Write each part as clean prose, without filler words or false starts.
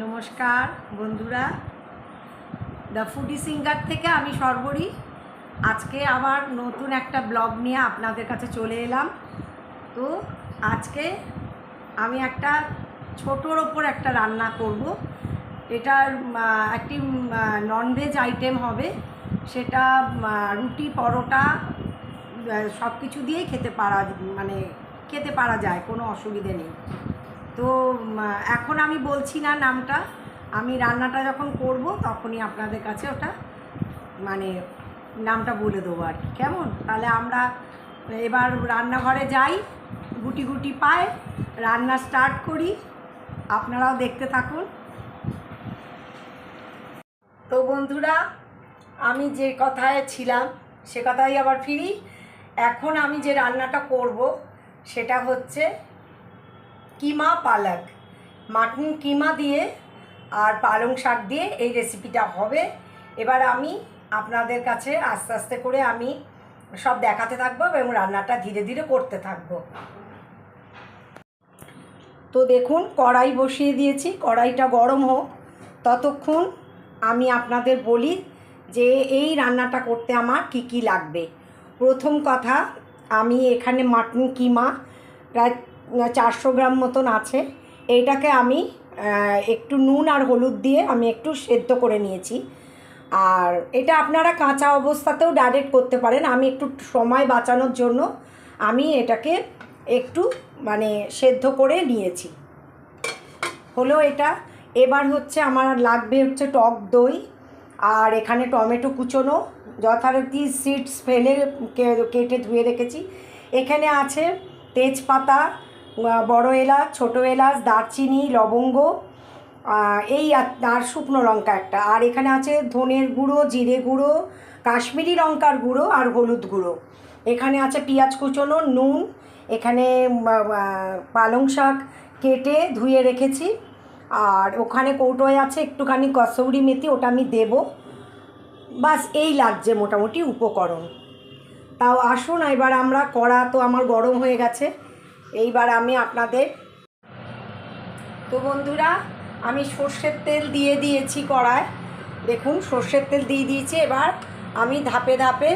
নমস্কার বন্ধুরা, the foodie singer থেকে আমি সর্বরী। আজকে আবার নতুন একটা ব্লগ নিয়ে আপনাদের কাছে চলে এলাম। তো আজকে আমি একটা ছোটোর ওপর একটা রান্না করব। এটার একটি ননভেজ আইটেম হবে। সেটা রুটি পরোটা সব কিছু দিয়েই খেতে পারা যায়, কোনো অসুবিধে নেই। তো এখন আমি বলছি না নামটা, আমি রান্নাটা যখন করব তখনই আপনাদের কাছে ওটা নামটা বলে দেবো আর কি। কেমন? তাহলে আমরা এবার রান্নাঘরে যাই, গুটি গুটি পায়ে রান্না স্টার্ট করি। আপনারাও দেখতে থাকুন। তো বন্ধুরা, আমি যে কথায় ছিলাম সে কথাই আবার ফিরি। এখন আমি যে রান্নাটা করব সেটা হচ্ছে কিমা পালক, মাটন কিমা দিয়ে আর পালং শাক দিয়ে এই রেসিপিটা হবে। এবার আমি আপনাদের কাছে আস্তে আস্তে করে আমি সব দেখাতে থাকবো এবং রান্নাটা ধীরে ধীরে করতে থাকবো। তো দেখুন, কড়াই বসিয়ে দিয়েছি, কড়াইটা গরম হোক ততক্ষণ আমি আপনাদের বলি যে এই রান্নাটা করতে আমার কি কি লাগবে। প্রথম কথা, আমি এখানে মাটন কিমা প্রায় 400 গ্রাম মতন আছে। এইটাকে আমি একটু নুন আর হলুদ দিয়ে আমি একটু সেদ্ধ করে নিয়েছি। আর এটা আপনারা কাঁচা অবস্থাতেও ডাইরেক্ট করতে পারেন। আমি একটু সময় বাঁচানোর জন্য আমি এটাকে একটু সেদ্ধ করে নিয়েছি। হলো এটা। এবার হচ্ছে আমার লাগবে হচ্ছে টক দই, আর এখানে টমেটো কুচোনো যথারীতি সিডস ফেলে কেটে ধুয়ে রেখেছি। এখানে আছে তেজপাতা, বড় এলাচ, ছোটো এলাচ, দারচিনি, লবঙ্গ, এই আর শুকনো লঙ্কা একটা। আর এখানে আছে ধনের গুঁড়ো, জিরে গুঁড়ো, কাশ্মীরি লঙ্কার গুঁড়ো আর হলুদ গুঁড়ো। এখানে আছে পেঁয়াজ কুচোনো, নুন, এখানে পালং শাক কেটে ধুয়ে রেখেছি। আর ওখানে কৌটোয় আছে একটুখানি কসৌরি মেথি, ওটা আমি দেবো। বাস এই লাগছে মোটামুটি উপকরণ। তাও আসুন এবার আমরা, কড়া তো আমার গরম হয়ে গেছে, এইবার আমি আপনাদের। তো বন্ধুরা, আমি সর্ষের তেল দিয়ে দিয়েছি কড়ায়। দেখুন, সর্ষের তেল দিয়ে দিয়েছি। এবার আমি ধাপে ধাপে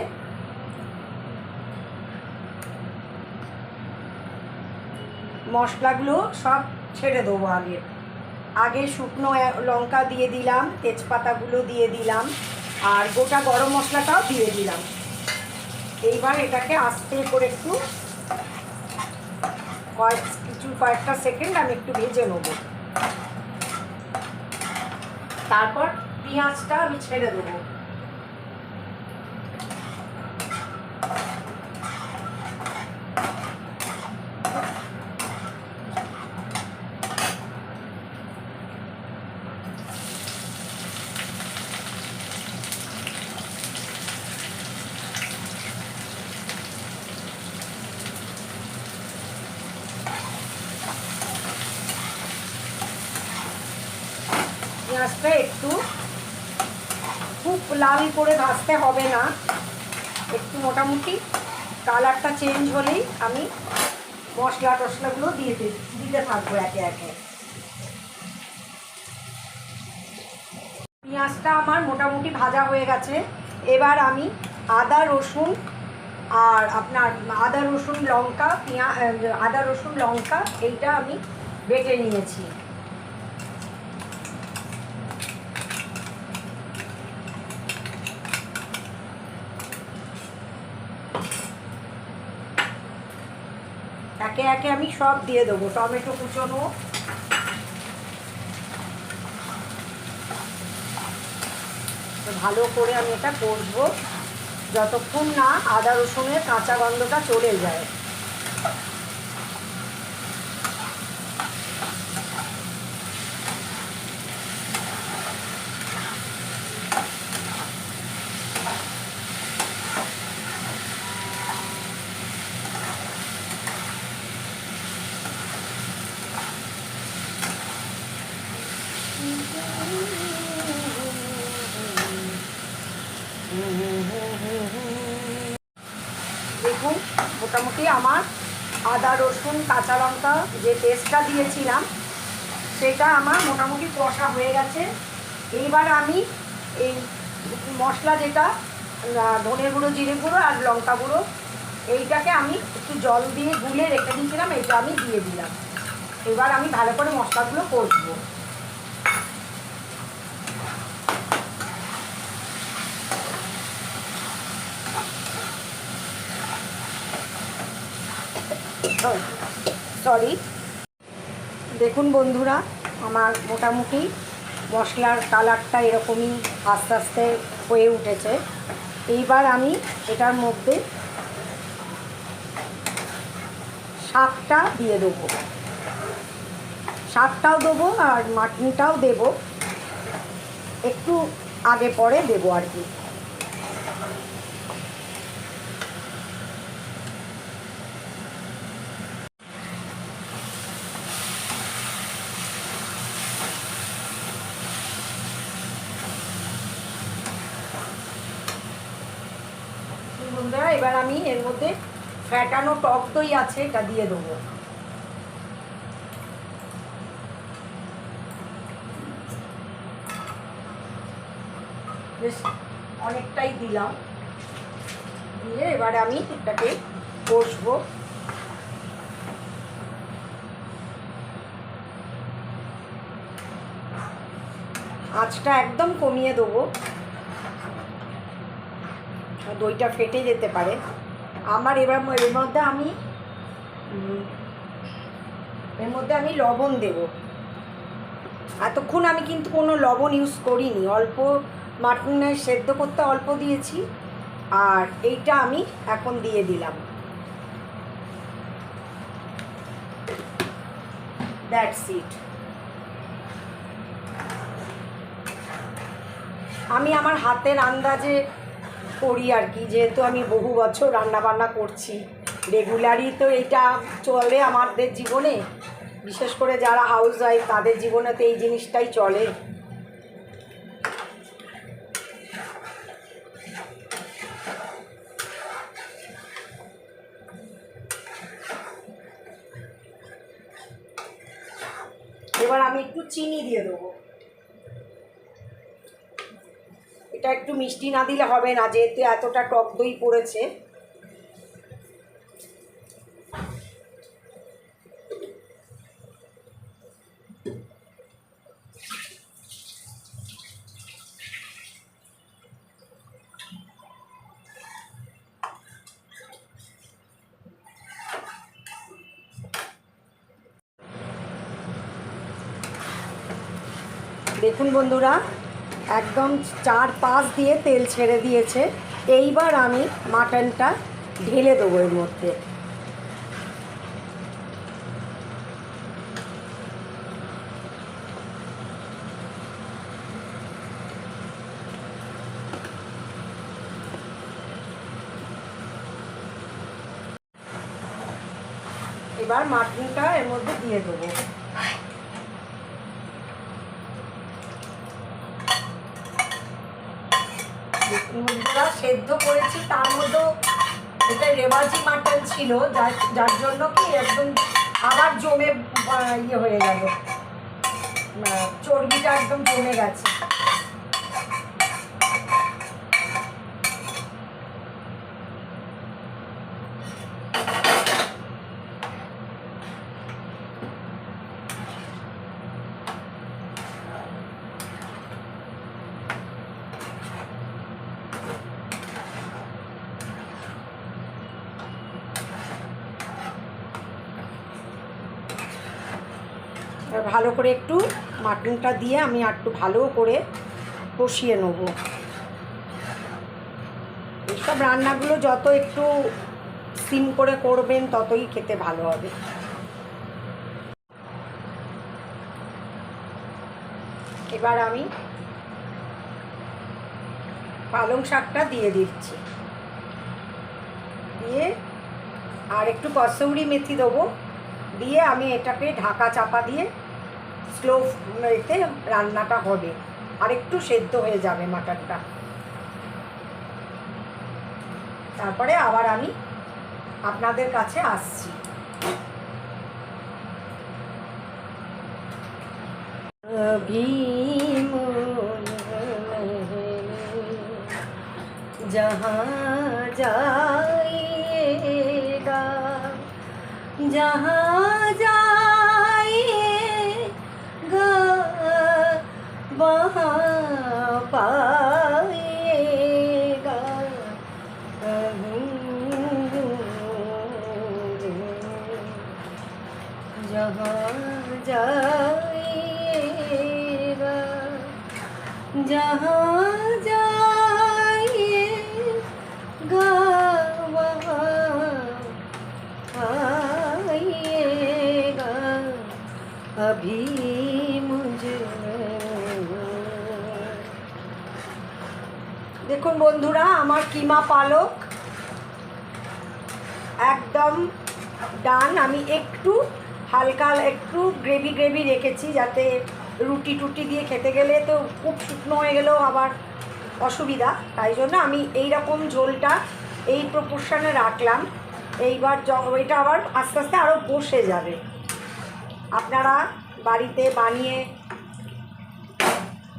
মশলাগুলো সব ছেড়ে দেবো। আগে শুকনো লঙ্কা দিয়ে দিলাম, তেজপাতাগুলো দিয়ে দিলাম, আর গোটা গরম মশলাটাও দিয়ে দিলাম। এইবার এটাকে আস্তে করে একটু কয়েকটা সেকেন্ড আমি একটু ভেজে নেব। তারপর পেঁয়াজটা আমি ছেড়ে দেবো। পেঁয়াজটা একটু খুব লাল করে ভাজতে হবে না, একটু মোটামুটি কালারটা চেঞ্জ হলেই আমি মশলা টশলাগুলো দিতে থাকবো একে একে। পেঁয়াজটা আমার মোটামুটি ভাজা হয়ে গেছে। এবার আমি আদা রসুন আর আদা রসুন লঙ্কা এইটা আমি বেটে নিয়েছি। একে একে আমি সব দিয়ে দেবো। টমেটো কুচোনো, ভালো করে আমি এটা কষবো যতক্ষণ না আদা রসুনের কাঁচা গন্ধটা চলে যায়। দেখুন, মোটামুটি আমার আদা রসুন কাঁচা লঙ্কা যে পেস্টটা দিয়েছিলাম সেটা আমার মোটামুটি কষা হয়ে গেছে। এইবার আমি এই মশলা যেটা ধনে গুঁড়ো, জিরে গুঁড়ো আর লঙ্কা গুঁড়ো, এইটাকে আমি একটু জল দিয়ে গুলে রেখে দিয়েছিলাম, এইটা আমি দিয়ে দিলাম। এবার আমি ভালো করে মশলাগুলো কষবো। সরি, দেখুন বন্ধুরা, আমার মোটামুটি মশলার কালারটা এরকমই আস্তে আস্তে হয়ে উঠেছে। এইবার আমি এটার মধ্যে শাকটা দিয়ে দেবো, শাকটাও দেবো আর মাটনটাও দেবো, একটু আগে পরে দেবো আর কি। বন্ধুরা, এবার আমি এর মধ্যে ফ্যাটানো টক দই আছে, এটা দিয়ে দেবো। বেশ অনেকটাই দিলাম, দিয়ে এবার আমি এটাকে কষবো। আঁচটা একদম কমিয়ে দেবো, দইটা ফেটে যেতে পারে আমার। এবার এর মধ্যে আমি লবণ দেব। এতক্ষণ আমি কিন্তু কোনো লবণ ইউজ করিনি, অল্প মাটনে সেদ্ধ করতে অল্প দিয়েছি, আর এইটা আমি এখন দিয়ে দিলাম। That's it. আমি আমার হাতের আন্দাজে করি আর কি, যেহেতু আমি বহু বছর রান্না বান্না করছি, রেগুলারই তো এটা চলে আমাদের জীবনে, বিশেষ করে যারা হাউস ওয়াইফ তাদের জীবনে তো এই জিনিসটাই চলে। এবার আমি একটু চিনি দিয়ে দেবো। এটা একটু মিষ্টি না দিলে হবে না, যেহেতু এতটা টক দই পড়েছে। দেখুন বন্ধুরা, একদম 4-5 দিয়ে তেল ছেড়ে দিয়েছে। এইবার আমি মাটনটা ঢেলে দেবো এর মধ্যে। এবার মাটনটা এর মধ্যে দিয়ে দেবো। বন্ধুরা, সেদ্ধ করেছি, তার মধ্যেও এটা রেওয়াজি মাটন ছিল, যার জন্য কি একদম আবার জমে ইয়ে হয়ে গেল, চর্বিটা একদম জমে গেছে। ভালো করে একটু মাটনটা দিয়ে আমি একটু ভালো করে কষিয়ে নেব। এইসব রান্নাগুলো যত একটু সিম করে করবেন ততই খেতে ভালো হবে। এবার আমি পালং শাকটা দিয়ে দিচ্ছি, দিয়ে আর একটু কসুরি মেথি দেবো, দিয়ে আমি এটাকে ঢাকা চাপা দিয়ে স্লো এতে রান্নাটা হবে, আর একটু সেদ্ধ হয়ে যাবে মাটনটা। তারপরে আবার আমি আপনাদের কাছে আসছি। अभी मुझे जहाँ जाइएगा, जहाँ जाइएगा वहाँ पाइएगा अभी मुझे, जहाँ जाइएगा, जहाँ जाइएगा वहाँ आइएगा अभी मुझे। দেখুন বন্ধুরা, আমার কিমা পালক একদম ডান। আমি একটু হালকা একটু গ্রেভি গ্রেভি রেখেছি, যাতে রুটি টুটি দিয়ে খেতে গেলে তো খুব শুকনো হয়ে গেলেও আবার অসুবিধা, তাই জন্য আমি এই রকম ঝোলটা এই প্রপোর্শনে রাখলাম। এইবার এটা আবার আস্তে আস্তে আরও বসে যাবে। আপনারা বাড়িতে বানিয়ে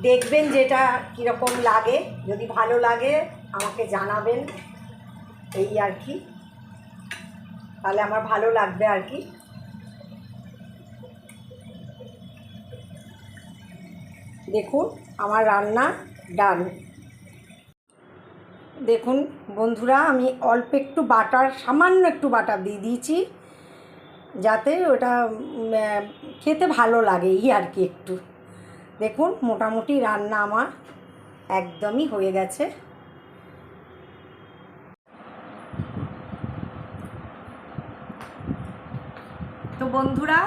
দেখবেন যেটা কীরকম লাগে, যদি ভালো লাগে আমাকে জানাবেন, এই আর কি, তাহলে আমার ভালো লাগবে আর কি। দেখুন আমার রান্না ডান। দেখুন বন্ধুরা, আমি অল্প একটু বাটার, সামান্য একটু বাটার দিয়ে দিয়েছি, যাতে ওটা খেতে ভালো লাগে এই আর কি একটু। দেখুন মোটামুটি রান্না আমার একদমই হয়ে গেছে। তো বন্ধুরা,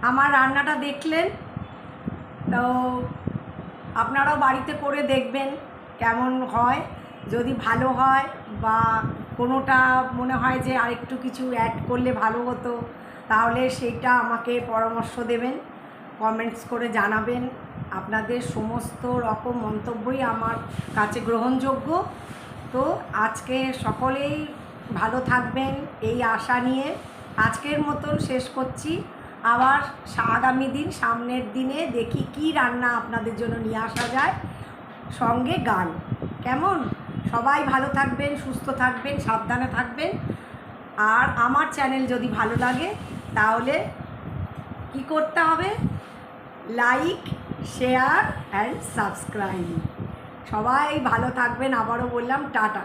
আমার রান্নাটা দেখলেন, তো আপনারাও বাড়িতে করে দেখবেন কেমন হয়। যদি ভালো হয় বা কোনোটা মনে হয় যে আরেকটু কিছু অ্যাড করলে ভালো হতো, তাহলে সেইটা আমাকে পরামর্শ দেবেন, কমেন্টস করে জানাবেন। আপনাদের সমস্ত রকম মন্তব্যই আমার কাছে গ্রহণযোগ্য। তো আজকে সকলেই ভালো থাকবেন এই আশা নিয়ে আজকের মতন শেষ করছি। আবার আগামী দিন, সামনের দিনে দেখি কি রান্না আপনাদের জন্য নিয়ে আসা যায়, সঙ্গে গান। কেমন? সবাই ভালো থাকবেন, সুস্থ থাকবেন, সাবধানে থাকবেন। আর আমার চ্যানেল যদি ভালো লাগে তাহলে কি করতে হবে? Like, share and subscribe. সবাই ভালো থাকবেন। আবারও বললাম টাটা।